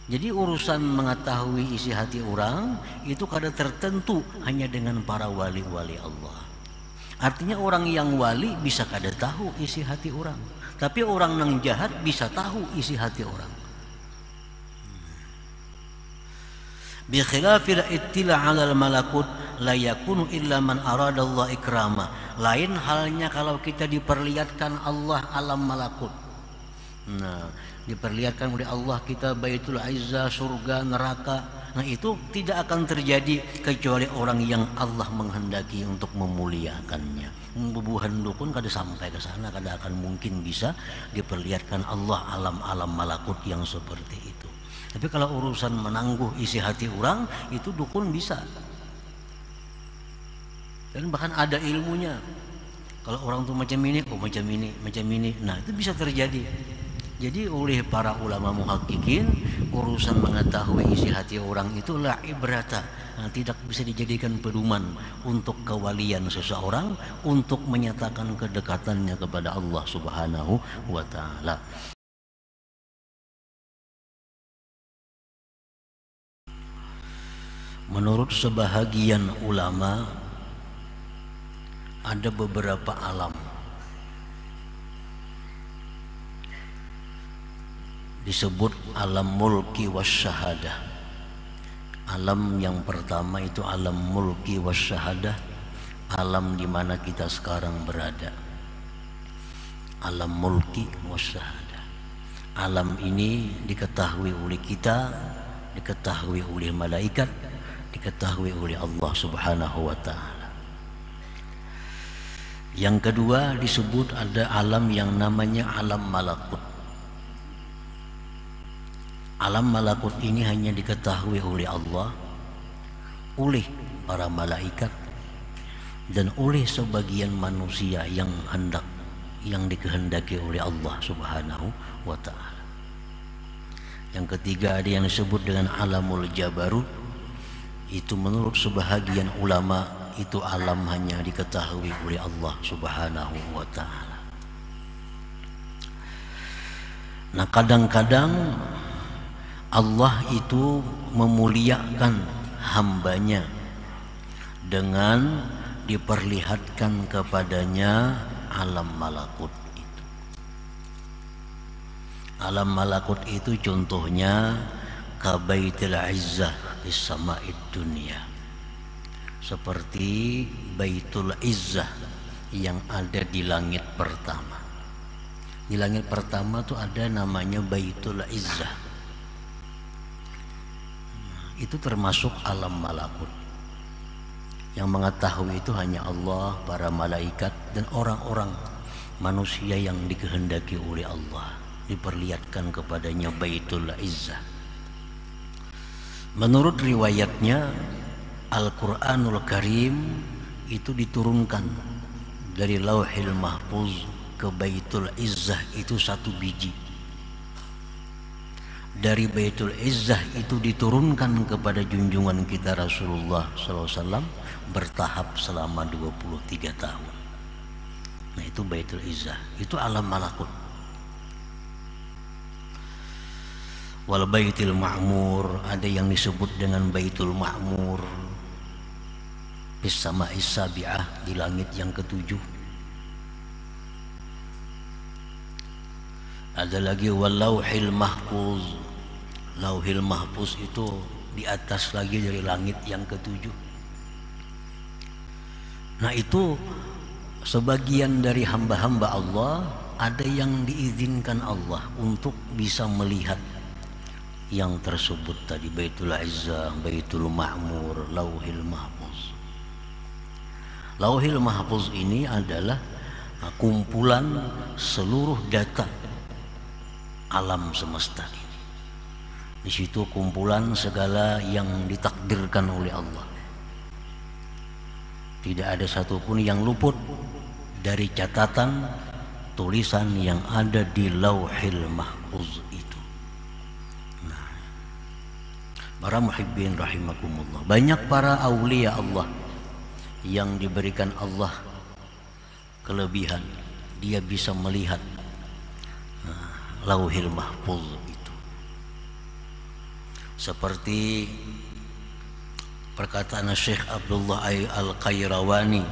Jadi urusan mengetahui isi hati orang itu kada tertentu hanya dengan para wali-wali Allah. Artinya orang yang wali bisa kada tahu isi hati orang, tapi orang yang jahat bisa tahu isi hati orang. Bi khilafil ittila 'alal malakut la yakunu illa man arada Allah ikrama. Lain halnya kalau kita diperlihatkan Allah alam malakut. Nah, diperlihatkan oleh Allah kita Baitul Izzah, surga, neraka. Nah, itu tidak akan terjadi kecuali orang yang Allah menghendaki untuk memuliakannya. Bubuhan dukun kada sampai ke sana, kada akan mungkin bisa diperlihatkan Allah alam-alam malakut yang seperti itu. Tapi kalau urusan menangguh isi hati orang, itu dukun bisa. Dan bahkan ada ilmunya. Kalau orang tuh macam ini, oh macam ini, macam ini. Nah, itu bisa terjadi. Jadi oleh para ulama muhakkikin, urusan mengetahui isi hati orang itu la ibrata, tidak bisa dijadikan pedoman untuk kewalian seseorang, untuk menyatakan kedekatannya kepada Allah Subhanahu wa taala. Menurut sebahagian ulama ada beberapa alam. Disebut alam mulki wasyahadah. Alam yang pertama itu alam mulki wasyahadah, alam di mana kita sekarang berada. Alam mulki wasyahadah. Alam ini diketahui oleh kita, diketahui oleh malaikat, diketahui oleh Allah Subhanahu wa taala. Yang kedua disebut ada alam yang namanya alam malakut. Alam malakut ini hanya diketahui oleh Allah, oleh para malaikat, dan oleh sebagian manusia yang dikehendaki oleh Allah Subhanahu wa taala. Yang ketiga ada yang disebut dengan alamul jabarut. Itu menurut sebahagian ulama itu alam hanya diketahui oleh Allah Subhanahu wa taala. Nah, kadang-kadang Allah itu memuliakan hambanya dengan diperlihatkan kepadanya alam malakut itu. Alam malakut itu contohnya kabaitil izzah di sama'id dunia, seperti Baitul Izzah yang ada di langit pertama. Di langit pertama tuh ada namanya Baitul Izzah. Itu termasuk alam malakut. Yang mengetahui itu hanya Allah, para malaikat, dan orang-orang manusia yang dikehendaki oleh Allah. Diperlihatkan kepadanya Baitul Izzah. Menurut riwayatnya, Al-Quranul Karim itu diturunkan dari Lauhil Mahfuz ke Baitul Izzah itu 1 biji. Dari Baitul Izzah itu diturunkan kepada junjungan kita Rasulullah SAW bertahap selama 23 tahun. Nah, itu Baitul Izzah, itu alam malakut. Wal Baitul Ma'mur, ada yang disebut dengan Baitul Ma'mur bis sama'is sabi'ah, di langit yang ke-7. Ada lagi wal Lauhil Mahfuz. Lauhil Mahfuz itu di atas lagi dari langit yang ke-7. Nah, itu sebagian dari hamba-hamba Allah ada yang diizinkan Allah untuk bisa melihat yang tersebut tadi, Baitul Izzah, Baitul Ma'mur, Lauhil Mahfuz. Lauhil Mahfuz ini adalah kumpulan seluruh data alam semesta ini. Di situ kumpulan segala yang ditakdirkan oleh Allah. Tidak ada satupun yang luput dari catatan tulisan yang ada di Lauhil Mahfuz itu. Nah, para muhibbin rahimakumullah, banyak para aulia Allah yang diberikan Allah kelebihan, dia bisa melihat Lauhil Mahfuz itu. seperti perkataan Syekh Abdullah Al-Qayrawani,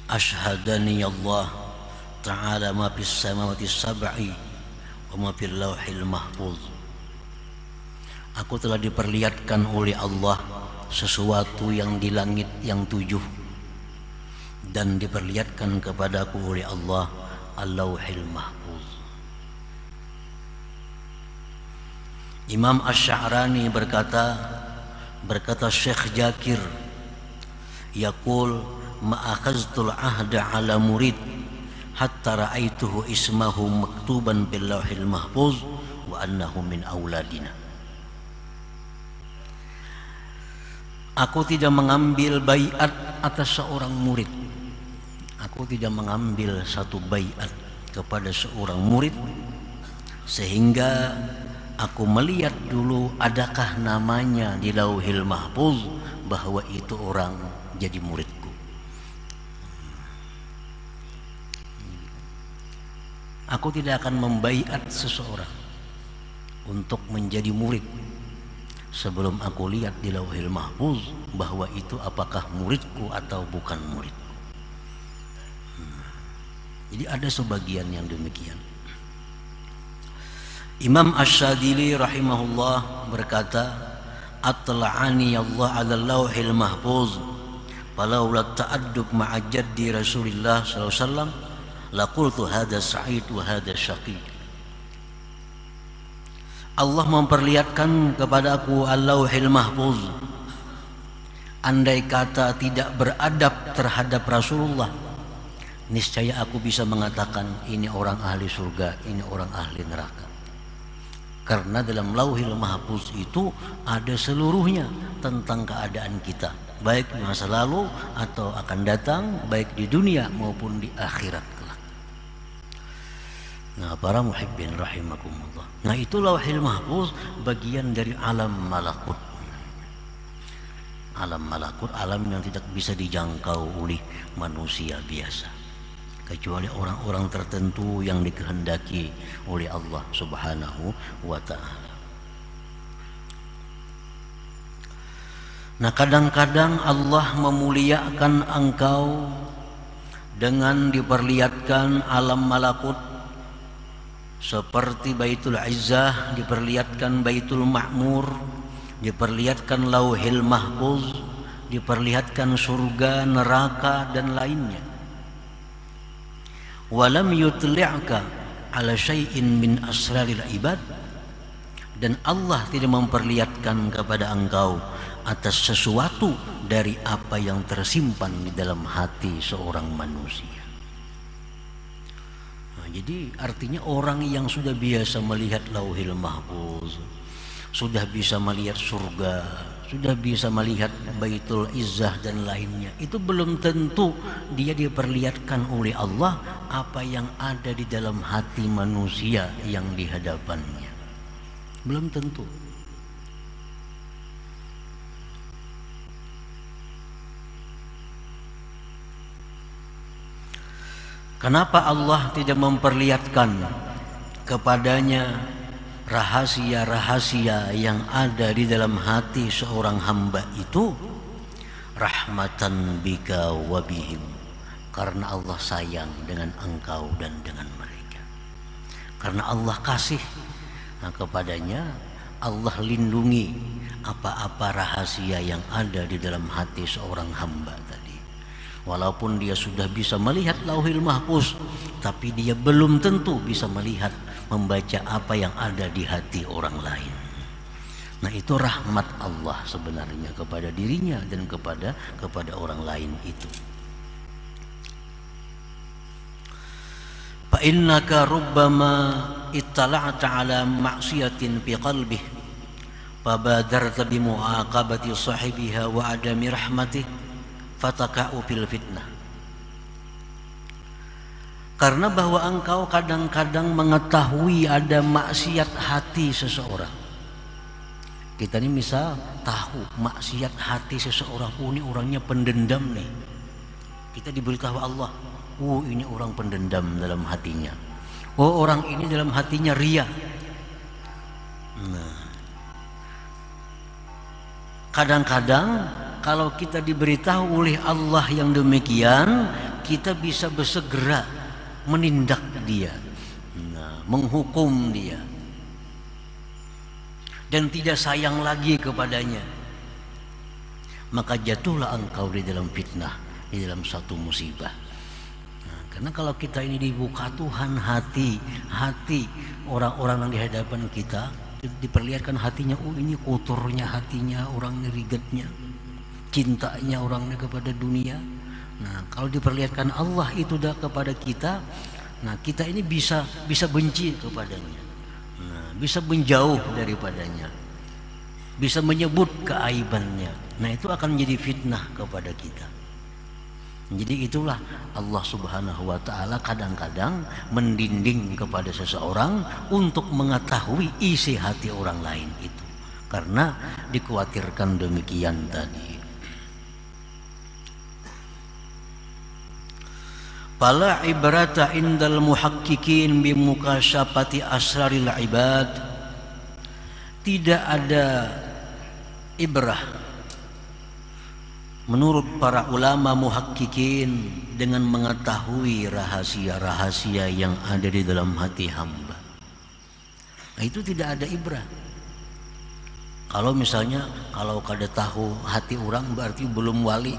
asyhadani Allah ta'ala ma fis samawati sab'i wa ma fil lauhil mahfuz. Aku telah diperlihatkan oleh Allah sesuatu yang di langit yang 7 dan diperlihatkan kepadaku oleh Allah al-lauhil mahfuz. Imam Asy-Sya'rani berkata Syekh Jakir, yaqul ma akhaztul ahda ala murid hatta ra'aituhu ismahu maktuban bil lauhil mahfuz wa annahu min auladina. Aku tidak mengambil baiat atas seorang murid. Aku tidak mengambil satu baiat kepada seorang murid sehingga aku melihat dulu adakah namanya di Lauhil Mahfuz bahwa itu orang jadi muridku. Aku tidak akan membaiat seseorang untuk menjadi murid sebelum aku lihat di Lauhil Mahfuz bahwa itu apakah muridku atau bukan muridku. Jadi ada sebagian yang demikian. Imam Asy-Syadzili rahimahullah berkata, atla'ani Allah 'ala lauhil mahfuz falaula ta'addub ma'a jaddi Rasulillah sallallahu alaihi wasallam laqultu hadza sa'id wa hadza syaqi. Allah memperlihatkan kepadaku al-lauhil mahfuz. Andai kata tidak beradab terhadap Rasulullah, niscaya aku bisa mengatakan ini orang ahli surga, ini orang ahli neraka. Karena dalam Lauhil Mahfuz itu ada seluruhnya tentang keadaan kita, baik di masa lalu atau akan datang, baik di dunia maupun di akhirat kelak. Nah, para muhibbin rahimakumullah. Nah, itu Lauhil Mahfuz bagian dari alam malakut. Alam malakut, alam yang tidak bisa dijangkau oleh manusia biasa, kecuali orang-orang tertentu yang dikehendaki oleh Allah Subhanahu wa ta'ala. Nah, kadang-kadang Allah memuliakan engkau dengan diperlihatkan alam malakut seperti Baitul Izzah, diperlihatkan Baitul Ma'mur, diperlihatkan Lauhil Mahfuz, diperlihatkan surga, neraka dan lainnya. Walam yutli'ka ala syai'in min asraril ibad, dan Allah tidak memperlihatkan kepada engkau atas sesuatu dari apa yang tersimpan di dalam hati seorang manusia. Nah, jadi artinya orang yang sudah biasa melihat Lauhil Mahfuz, sudah bisa melihat surga, sudah bisa melihat Baitul Izzah dan lainnya, itu belum tentu dia diperlihatkan oleh Allah apa yang ada di dalam hati manusia yang di hadapannya. Belum tentu. Kenapa Allah tidak memperlihatkan kepadanya rahasia-rahasia yang ada di dalam hati seorang hamba itu? Rahmatan bika wa bihim, karena Allah sayang dengan engkau dan dengan mereka. Karena Allah kasih kepadanya, Allah lindungi apa-apa rahasia yang ada di dalam hati seorang hamba tadi. Walaupun dia sudah bisa melihat Lauhil Mahfuz, tapi dia belum tentu bisa melihat, membaca apa yang ada di hati orang lain. Nah, itu rahmat Allah sebenarnya kepada dirinya dan kepada orang lain itu. Fa innaka rubbama ittala'ta 'ala ma'siyatin fi qalbihi fabadarta bi mu'aqabati sahibiha wa adami rahmatihi fataka'u fil fitnah. Karena bahwa engkau kadang-kadang mengetahui ada maksiat hati seseorang. Kita ini misal tahu maksiat hati seseorang, ini orangnya pendendam nih. Kita diberitahu Allah, ini orang pendendam dalam hatinya. Orang ini dalam hatinya ria. Nah, Kadang-kadang kalau kita diberitahu oleh Allah yang demikian, kita bisa bersegera menindak dia, menghukum dia, dan tidak sayang lagi kepadanya. Maka jatuhlah engkau di dalam fitnah, di dalam satu musibah. Karena kalau kita ini dibuka Tuhan hati orang-orang yang di hadapan kita, diperlihatkan hatinya, oh ini kotornya hatinya orang, rigetnya, cintanya orangnya kepada dunia. Nah, kalau diperlihatkan Allah itu dah kepada kita, nah kita ini bisa benci kepadanya, nah, bisa menjauh daripadanya, bisa menyebut keaibannya. Nah, itu akan menjadi fitnah kepada kita. Jadi itulah Allah Subhanahu wa ta'ala kadang-kadang mendinding kepada seseorang untuk mengetahui isi hati orang lain itu, karena dikhawatirkan demikian tadi. Fala ibrata indal muhaqqiqin bimukasyafati asraril ibad. Tidak ada ibrah menurut para ulama muhaqqiqin dengan mengetahui rahasia-rahasia yang ada di dalam hati hamba. Nah, itu tidak ada ibrah. Kalau misalnya kalau kada tahu hati orang berarti belum wali,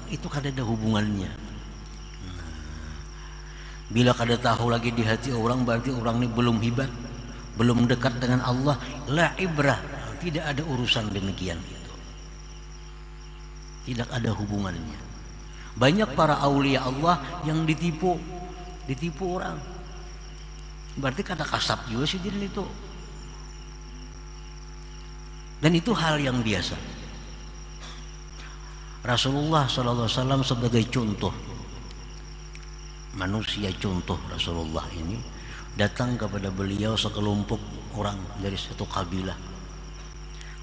itu kada ada hubungannya. Nah, bila kada tahu lagi di hati orang berarti orang ini belum hibat, belum dekat dengan Allah. La ibrah, tidak ada urusan demikian. Tidak ada hubungannya. Banyak para aulia Allah yang ditipu orang. Berarti kata kasap juga sih itu. Dan itu hal yang biasa. Rasulullah SAW sebagai contoh manusia, contoh Rasulullah ini, datang kepada beliau sekelompok orang dari satu kabilah.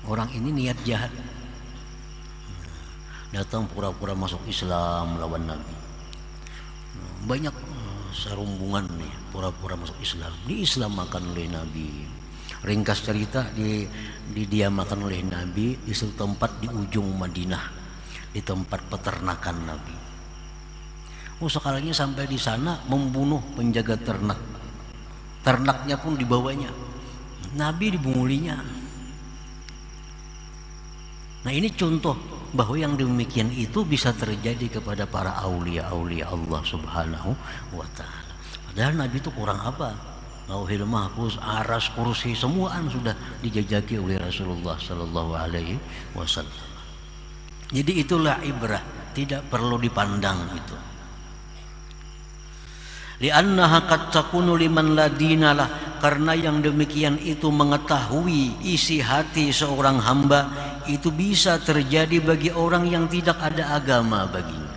Orang ini niat jahat, datang pura-pura masuk Islam lawan Nabi. Banyak serumbungan nih pura-pura masuk Islam, diislamkan oleh Nabi. Ringkas cerita, didiamakan oleh Nabi di suatu tempat di ujung Madinah, di tempat peternakan Nabi. Sekalinya sampai di sana membunuh penjaga ternak, ternaknya pun dibawanya, Nabi dibungulinya. Nah, ini contoh bahwa yang demikian itu bisa terjadi kepada para aulia-aulia Allah Subhanahu wa ta'ala. Padahal Nabi itu kurang apa? Lauhil mahfuz, aras, kursi, semuaan sudah dijajaki oleh Rasulullah sallallahu alaihi wasallam. Jadi itulah ibrah, tidak perlu dipandang itu. Li'annaha qad takunu liman la dinalah, karena yang demikian itu mengetahui isi hati seorang hamba itu bisa terjadi bagi orang yang tidak ada agama baginya.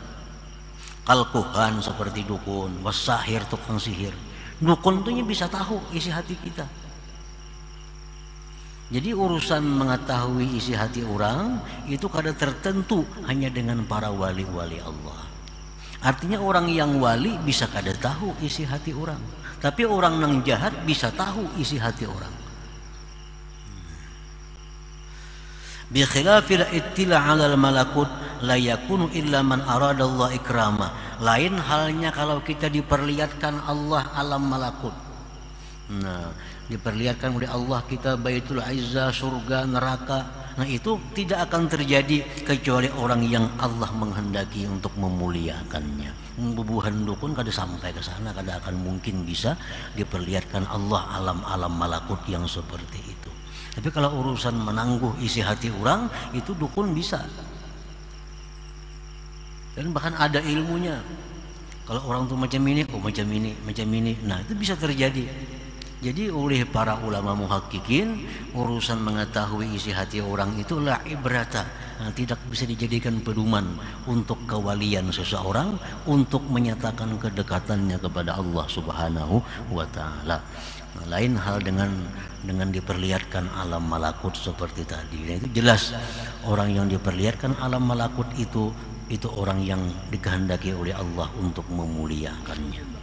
Kalkuhan seperti dukun, wasahir tukang sihir. Dukun itu bisa tahu isi hati kita. Jadi urusan mengetahui isi hati orang itu kada tertentu hanya dengan para wali-wali Allah. Artinya orang yang wali bisa kada tahu isi hati orang, tapi orang yang jahat bisa tahu isi hati orang. Bi khilafil ittila 'alal malakut la yakunu illa man arada Allah ikrama. Lain halnya kalau kita diperlihatkan Allah alam malakut. Nah, diperlihatkan oleh Allah kita Baitul Izzah, surga, neraka. Nah, itu tidak akan terjadi kecuali orang yang Allah menghendaki untuk memuliakannya. Bubuhan dukun kada sampai ke sana, kada akan mungkin bisa diperlihatkan Allah alam-alam malakut yang seperti itu. Tapi kalau urusan menangguh isi hati orang, itu dukun bisa. Dan bahkan ada ilmunya. Kalau orang tuh macam ini, oh macam ini, macam ini. Nah, itu bisa terjadi. Jadi oleh para ulama muhaqqiqin, urusan mengetahui isi hati orang itu la ibrata, nah, tidak bisa dijadikan pedoman untuk kewalian seseorang, untuk menyatakan kedekatannya kepada Allah Subhanahu wa ta'ala. Nah, lain hal dengan diperlihatkan alam malakut seperti tadi. Nah, itu jelas orang yang diperlihatkan alam malakut itu orang yang dikehendaki oleh Allah untuk memuliakannya.